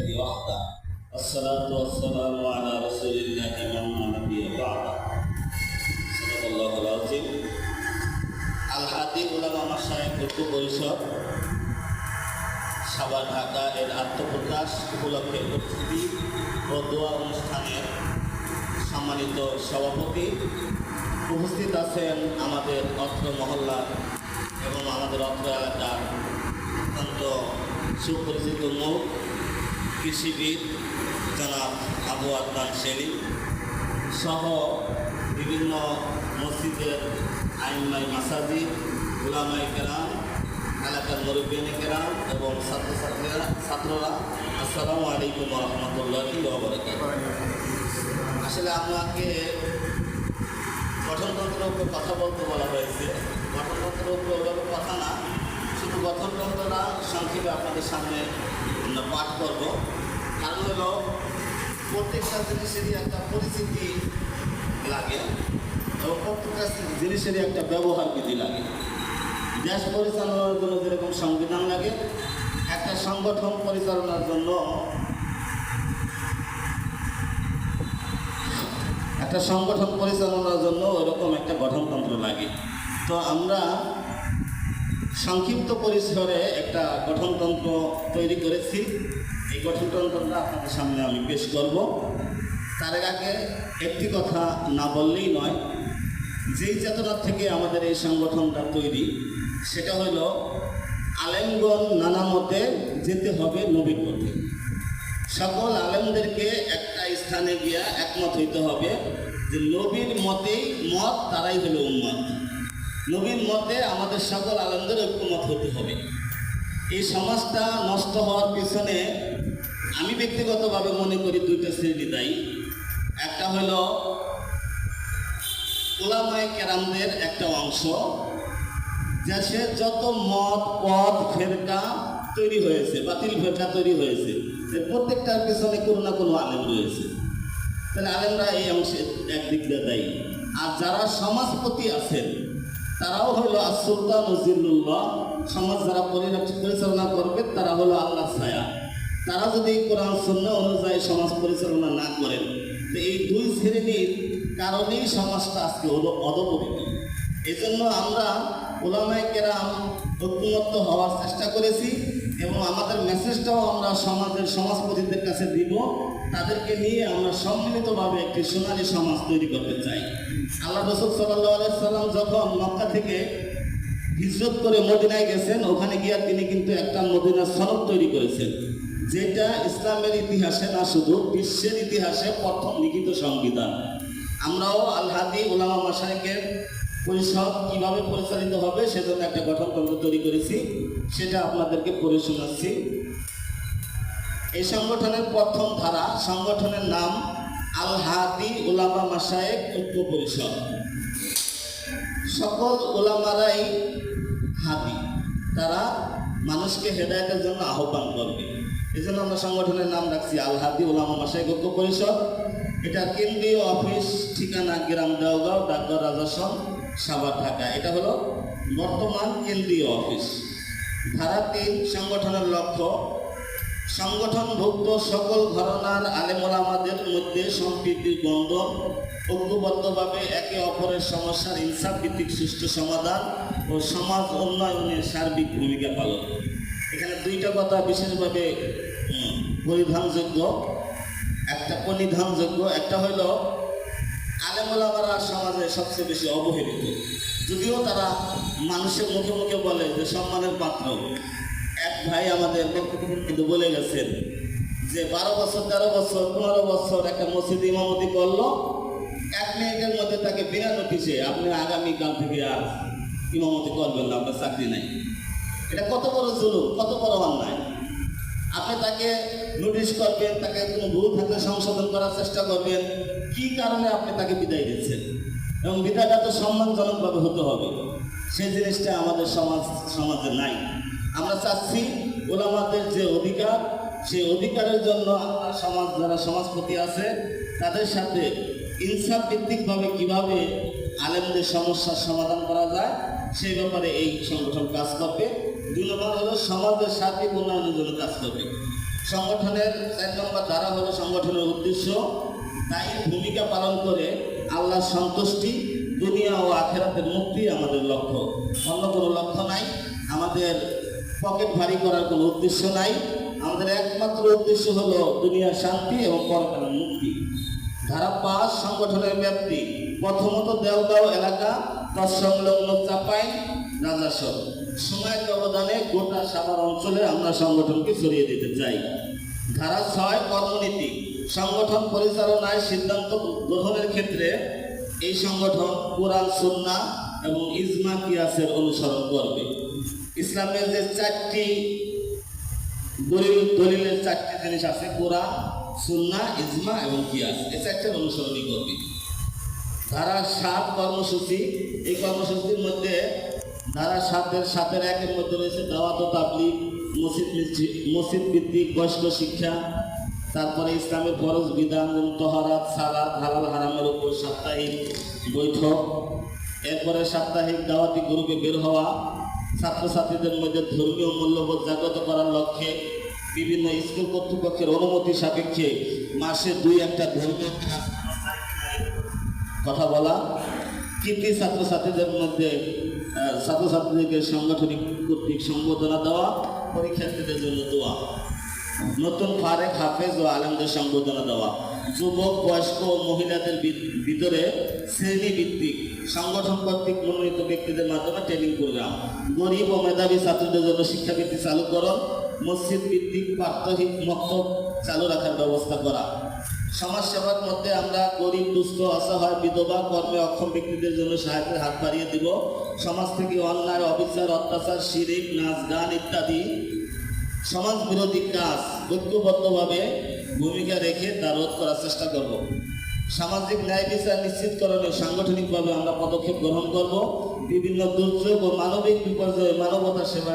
العزة وحده والصلاة والسلام على رسول الله من لا نبي بعده صدق الله العظيم আল হাদি উলামা মাশায়েখ ঐক্য পরিষদ সাভার ঢাকা এর আত্মপ্রকাশ উপলক্ষে উপস্থিতি ও দোয়া অনুষ্ঠানের সম্মানিত সভাপতি উপস্থিত আছেন আমাদের অত্র মহল্লা এবং আমাদের অত্র এলাকার অত্যন্ত সুপরিচিত মুখ কৃষিবিদ জনাব আবু আদনান সেলিম সহ বিভিন্ন মসজিদের আইনমাই মাসাজিদ উলামায়ে কেরাম এলাকার মুরব্বিয়ানে কেরাম এবং ছাত্ররা আসসালামু আলাইকুম ওয়া রাহমাতুল্লাহি ওয়া বারাকাতুহু। আসলে আমাকে গঠনতন্ত্রের উপর কথা বলতে বলা হয়েছে। গঠনতন্ত্রের উপর ওইভাবে কথা না, শুধু গঠনতন্ত্রটা সংক্ষেপে আপনাদের সামনে পাঠ করব। কারণ হলো প্রত্যেকটা জিনিসেরই একটা পরিচিতি লাগে এবং প্রত্যেকটা জিনিসেরই একটা ব্যবহার বিধি লাগে। দেশ পরিচালনার জন্য যেরকম সংবিধান লাগে, একটা সংগঠন পরিচালনার জন্য ওইরকম একটা গঠনতন্ত্র লাগে। তো আমরা সংক্ষিপ্ত পরিসরে একটা গঠনতন্ত্র তৈরি করেছি। এই গঠনতন্ত্রটা আপনাদের সামনে আমি পেশ করব। তার আগে একটি কথা না বললেই নয়, যেই চেতনা থেকে আমাদের এই সংগঠনটা তৈরি সেটা হলো আলেমগণ নানা মতে যেতে হবে নবীর পথে। সকল আলেমদেরকে একটা স্থানে গিয়া একমত হইতে হবে যে নবীর মতেই মত, তারাই হলো উম্মত। নবীর মতে আমাদের সকল আলেমদের ঐক্যমত হতে হবে। এই সমাজটা নষ্ট হওয়ার পিছনে আমি ব্যক্তিগতভাবে মনে করি দুইটা শ্রেণী দায়ী। একটা হলো উলামায়ে কেরামদের একটা অংশ, দেশে যত মত পথ ফেরকা তৈরি হয়েছে, বাতিল ফেরকা তৈরি হয়েছে, প্রত্যেকটার পিছনে কোনো না কোনো আলেম রয়েছে। তাহলে আলেমরা এই অংশে একদিক দিয়ে দায়ী। আর যারা সমাজপতি আছেন তারাও হলো সুলতান জিল্লুল্লাহ, সমাজ যারা পরিচালনা করবে তারা হলো আল্লাহ ছায়া। তারা যদি কোরআন সুন্নাহ অনুযায়ী সমাজ পরিচালনা না করেন, তো এই দুই শ্রেণীর কারণেই সমাজটা আজকে হলো অধপতিত। এই জন্য আমরা উলামায়ে কেরাম ঐক্যমত্য হওয়ার চেষ্টা করেছি এবং আমাদের মেসেজটাও আমরা সমাজপতিদের কাছে দিব। তাদেরকে নিয়ে আমরা সম্মিলিতভাবে একটি সোনালী সমাজ তৈরি করতে চাই। আল্লাহ রাসূল সাল্লাল্লাহু আলাইহি সাল্লাম যখন মক্কা থেকে হিজরত করে মদিনায় গেছেন, ওখানে গিয়ে তিনি কিন্তু একটা মদিনার সনদ তৈরি করেছেন, যেটা ইসলামের ইতিহাসে না শুধু বিশ্বের ইতিহাসে প্রথম লিখিত সংবিধান। আমরাও আল হাদি উলামা মাশায়েখের পরিষদ কীভাবে পরিচালিত হবে সেজন্য একটা গঠনতন্ত্র তৈরি করেছি, সেটা আপনাদেরকে পড়ে শোনাচ্ছি। এই সংগঠনের প্রথম ধারা, সংগঠনের নাম আল হাদি উলামা মাশায়েখ ঐক্য পরিষদ। সকল উলামারাই হাদি, তারা মানুষকে হেদায়েতের জন্য আহ্বান করবে। এই জন্য আমরা সংগঠনের নাম রাখছি আল হাদি উলামা মাশায়েখ ঐক্য পরিষদ। এটা কেন্দ্রীয় অফিস, ঠিকানা গ্রাম দেওগাঁও, ডাকঘর রাজাসন, সাভার, ঢাকা। এটা হলো বর্তমান কেন্দ্রীয় অফিস। ধারা ৩, সংগঠনের লক্ষ্য সংগঠনভুক্ত সকল ঘরানার আলেম ওলামাদের মধ্যে সম্প্রীতির বন্ধন, ঐক্যবদ্ধভাবে একে অপরের সমস্যার ইনসাফ ভিত্তিক সুষ্ঠু সমাধান ও সমাজ উন্নয়নের সার্বিক ভূমিকা পালন। এখানে দুইটা কথা বিশেষভাবে পরিধানযোগ্য, একটা হইল আলেম ওলামারা সমাজে সবচেয়ে বেশি অবহেলিত। যদিও তারা মানুষের মুখে মুখে বলে যে সম্মানের পাত্র। এক ভাই আমাদের কিন্তু বলে গেছেন যে 12 বছর 13 বছর 15 বছর একটা মসজিদ ইমামতি করলো, 1 মিনিটের মধ্যে তাকে বিনা নোটিশে আপনি আগামীকাল থেকে আর ইমামতি করবেন না, আপনার চাকরি নাই। এটা কত বড় জুলুম, কত বড় অন্যায়। আপনি তাকে নোটিশ করবেন, তাকে কোনো ভুল থাকলে সংশোধন করার চেষ্টা করবেন, কি কারণে আপনি তাকে বিদায় দিচ্ছেন? এবং বিদায়টা তো সম্মানজনকভাবে হতে হবে। সেই জিনিসটা আমাদের সমাজে নাই। আমরা চাচ্ছি ওলামাদের যে অধিকার, সেই অধিকারের জন্য যারা সমাজপতি আছে তাদের সাথে ইনসাফ ভিত্তিকভাবে কীভাবে আলেমদের সমস্যার সমাধান করা যায় সেই ব্যাপারে এই সংগঠন কাজ করবে। 2 নম্বর হলো সমাজের সার্বিক উন্নয়নের জন্য কাজ করবে। সংগঠনের 4 নম্বর ধারা হলো সংগঠনের উদ্দেশ্য, তাই ভূমিকা পালন করে আল্লাহর সন্তুষ্টি, দুনিয়া ও আখেরাতের মুক্তি আমাদের লক্ষ্য। অন্য কোনো লক্ষ্য নাই, আমাদের পকেট ভারী করার কোনো উদ্দেশ্য নাই। আমাদের একমাত্র উদ্দেশ্য হলো দুনিয়ার শান্তি এবং পরকালের মুক্তি। ধারা 5 সংগঠনের ব্যাপ্তি। প্রথমত দেওগাঁও এলাকা, তৎসংলগ্ন চাপাই, রাজাসর। সময়ের ব্যবধানে গোটা সাভার অঞ্চলে আমরা সংগঠনকে ছড়িয়ে দিতে চাই। ধারা 6 কর্মনীতি। সংগঠন পরিচালনায় সিদ্ধান্ত গ্রহণের ক্ষেত্রে এই সংগঠন কোরআন, সুন্নাহ এবং ইজমা কিয়াসের অনুসরণ করবে। ইসলামের যে 4টি দলিলের 4টি জিনিস আছে, কোরআন, সুন্নাহ, ইজমা এবং কিয়াস, এই 4টির অনুসরণই করবে। ধারা 7 কর্মসূচি। এই কর্মসূচির মধ্যে ধারা 7-এর 1-এর মধ্যে রয়েছে দাওয়াত ও তাবলীগ, মসজিদ ভিত্তিক বয়স্ক শিক্ষা, তারপরে ইসলামের ফরজ বিধান যেমন তহরাত, সালাত, হালাল হারামের উপর সাপ্তাহিক বৈঠক, এরপরে সাপ্তাহিক দাওয়াতি গ্রুপে বের হওয়া, ছাত্রছাত্রীদের মধ্যে ধর্মীয় মূল্যবোধ জাগ্রত করার লক্ষ্যে বিভিন্ন স্কুল কর্তৃপক্ষের অনুমতি সাপেক্ষে মাসে 2-1টা ধর্মীয় কথা বলা, কৃতি ছাত্রছাত্রীদের মধ্যে ছাত্রছাত্রীদেরকে সাংগঠনিক কর্তৃক সম্বোধনা দেওয়া, পরীক্ষার্থীদের জন্য দোয়া, নতুন ফারেক, হাফেজ ও আলেমদের সম্বোধনা দেওয়া, যুবক, বয়স্ক ও মহিলাদের ভিতরে শ্রেণীভিত্তিক সংগঠন কর্তৃক মনোনীত ব্যক্তিদের মাধ্যমে ট্রেনিং প্রোগ্রাম, গরিব ও মেধাবী ছাত্রদের জন্য শিক্ষাবৃত্তি চালুকরণ, মসজিদ ভিত্তিক প্রাত্যহিক মক্তব চালু রাখার ব্যবস্থা করা। সমাজসেবার মধ্যে আমরা গরিব, দুস্থ, অসহায়, বিধবা, কর্মে অক্ষম ব্যক্তিদের জন্য সাহায্যের হাত বাড়িয়ে দিব। সমাজ থেকে অন্যায়, অবিচার, অত্যাচার, শিরিক, নাচ, গান ইত্যাদি সমাজ বিরোধী কাজ ঐক্যবদ্ধভাবে ভূমিকা রেখে তা রোধ করার চেষ্টা করব। সামাজিক ন্যায় বিচার নিশ্চিতকরণে সাংগঠনিকভাবে আমরা পদক্ষেপ গ্রহণ করব। বিভিন্ন দুর্যোগ ও মানবিক বিপর্যয়ে মানবতা সেবা